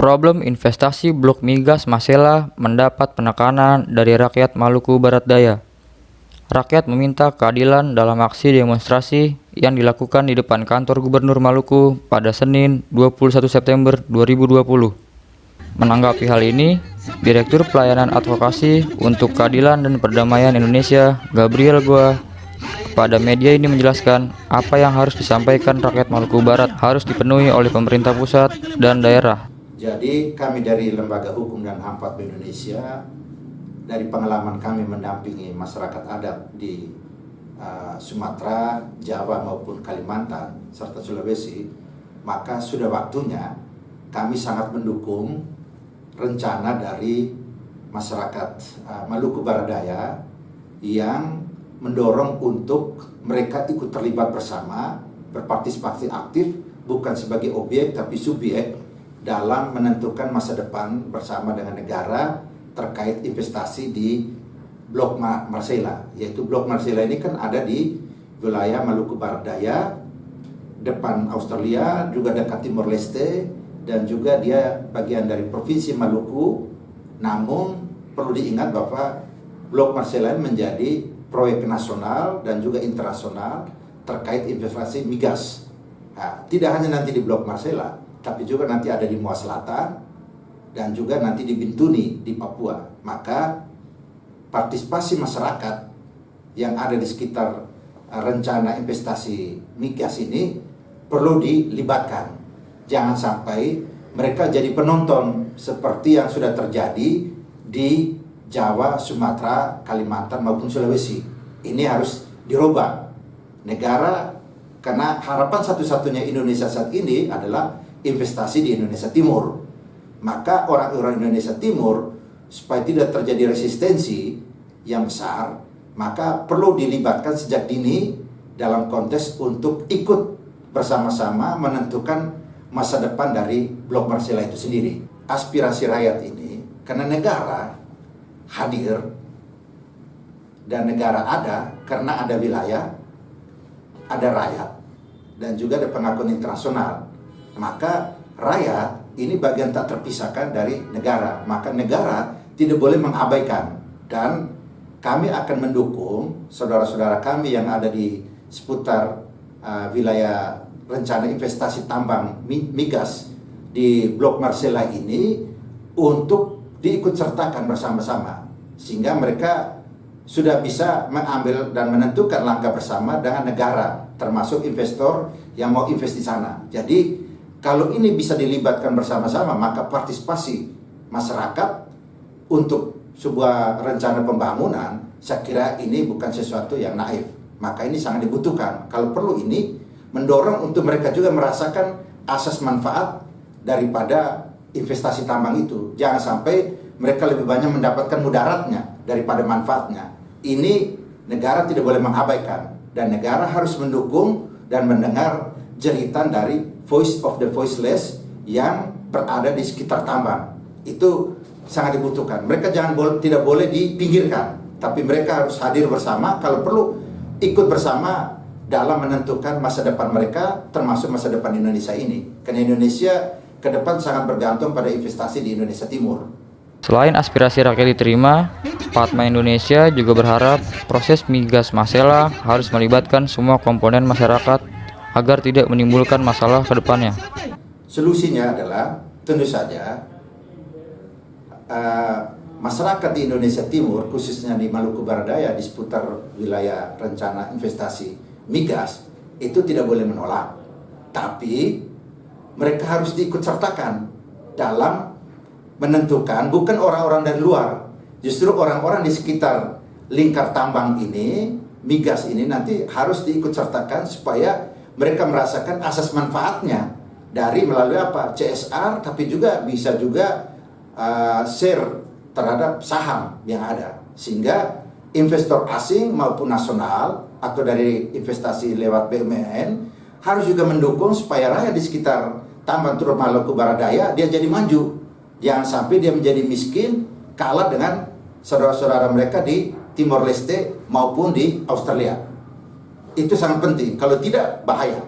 Problem investasi blok migas Masela mendapat penekanan dari rakyat Maluku Barat Daya. Rakyat meminta keadilan dalam aksi demonstrasi yang dilakukan di depan kantor Gubernur Maluku pada Senin 21 September 2020. Menanggapi hal ini, Direktur Pelayanan Advokasi untuk Keadilan dan Perdamaian Indonesia, Gabriel Goa, kepada media ini menjelaskan apa yang harus disampaikan rakyat Maluku Barat harus dipenuhi oleh pemerintah pusat dan daerah. Jadi kami dari Lembaga Hukum dan HAM 4 Indonesia, dari pengalaman kami mendampingi masyarakat adat di Sumatera, Jawa maupun Kalimantan, serta Sulawesi, maka sudah waktunya kami sangat mendukung rencana dari masyarakat Maluku Barat Daya yang mendorong untuk mereka ikut terlibat bersama, berpartisipasi aktif, bukan sebagai objek tapi subjek dalam menentukan masa depan bersama dengan negara terkait investasi di Blok Masela. Yaitu Blok Masela ini kan ada di wilayah Maluku Barat Daya, depan Australia, juga dekat Timor Leste, dan juga dia bagian dari Provinsi Maluku. Namun perlu diingat bahwa Blok Masela menjadi proyek nasional dan juga internasional terkait investasi migas. Nah, tidak hanya nanti di Blok Masela, tapi juga nanti ada di Mua Selatan dan juga nanti di Bintuni di Papua. Maka partisipasi masyarakat yang ada di sekitar rencana investasi migas ini perlu dilibatkan. Jangan sampai mereka jadi penonton seperti yang sudah terjadi di Jawa, Sumatera, Kalimantan maupun Sulawesi. Ini harus dirubah. Negara, karena harapan satu-satunya Indonesia saat ini adalah investasi di Indonesia Timur. Maka orang-orang Indonesia Timur, supaya tidak terjadi resistensi yang besar, maka perlu dilibatkan sejak dini dalam konteks untuk ikut bersama-sama menentukan masa depan dari Blok Masela itu sendiri. Aspirasi rakyat ini, karena negara hadir dan negara ada karena ada wilayah, ada rakyat, dan juga ada pengakuan internasional. Maka rakyat ini bagian tak terpisahkan dari negara. Maka negara tidak boleh mengabaikan. Dan kami akan mendukung saudara-saudara kami yang ada di seputar wilayah rencana investasi tambang migas di Blok Masela ini untuk diikut sertakan bersama-sama. Sehingga mereka sudah bisa mengambil dan menentukan langkah bersama dengan negara, termasuk investor yang mau invest di sana. Jadi kalau ini bisa dilibatkan bersama-sama, maka partisipasi masyarakat untuk sebuah rencana pembangunan, saya kira ini bukan sesuatu yang naif. Maka ini sangat dibutuhkan. Kalau perlu ini mendorong untuk mereka juga merasakan asas manfaat daripada investasi tambang itu. Jangan sampai mereka lebih banyak mendapatkan mudaratnya daripada manfaatnya. Ini negara tidak boleh mengabaikan. Dan negara harus mendukung dan mendengar jeritan dari voice of the voiceless yang berada di sekitar tambang. Itu sangat dibutuhkan. Mereka tidak boleh dipinggirkan, tapi mereka harus hadir bersama, kalau perlu ikut bersama dalam menentukan masa depan mereka, termasuk masa depan Indonesia ini. Karena Indonesia ke depan sangat bergantung pada investasi di Indonesia Timur. Selain aspirasi rakyat diterima, Padma Indonesia juga berharap proses migas Masela harus melibatkan semua komponen masyarakat agar tidak menimbulkan masalah ke depannya. Solusinya adalah tentu saja masyarakat di Indonesia Timur, khususnya di Maluku Barat Daya, di seputar wilayah rencana investasi migas, itu tidak boleh menolak. Tapi mereka harus diikut sertakan dalam menentukan, bukan orang-orang dari luar. Justru orang-orang di sekitar lingkar tambang ini, migas ini nanti harus diikut sertakan supaya mereka merasakan asas manfaatnya dari melalui apa? CSR, tapi juga bisa juga share terhadap saham yang ada. Sehingga investor asing maupun nasional atau dari investasi lewat BUMN harus juga mendukung supaya rakyat di sekitar tambang turut Maluku Barat Daya dia jadi maju. Jangan sampai dia menjadi miskin kalah dengan saudara-saudara mereka di Timor Leste maupun di Australia. Itu sangat penting. Kalau tidak, bahaya.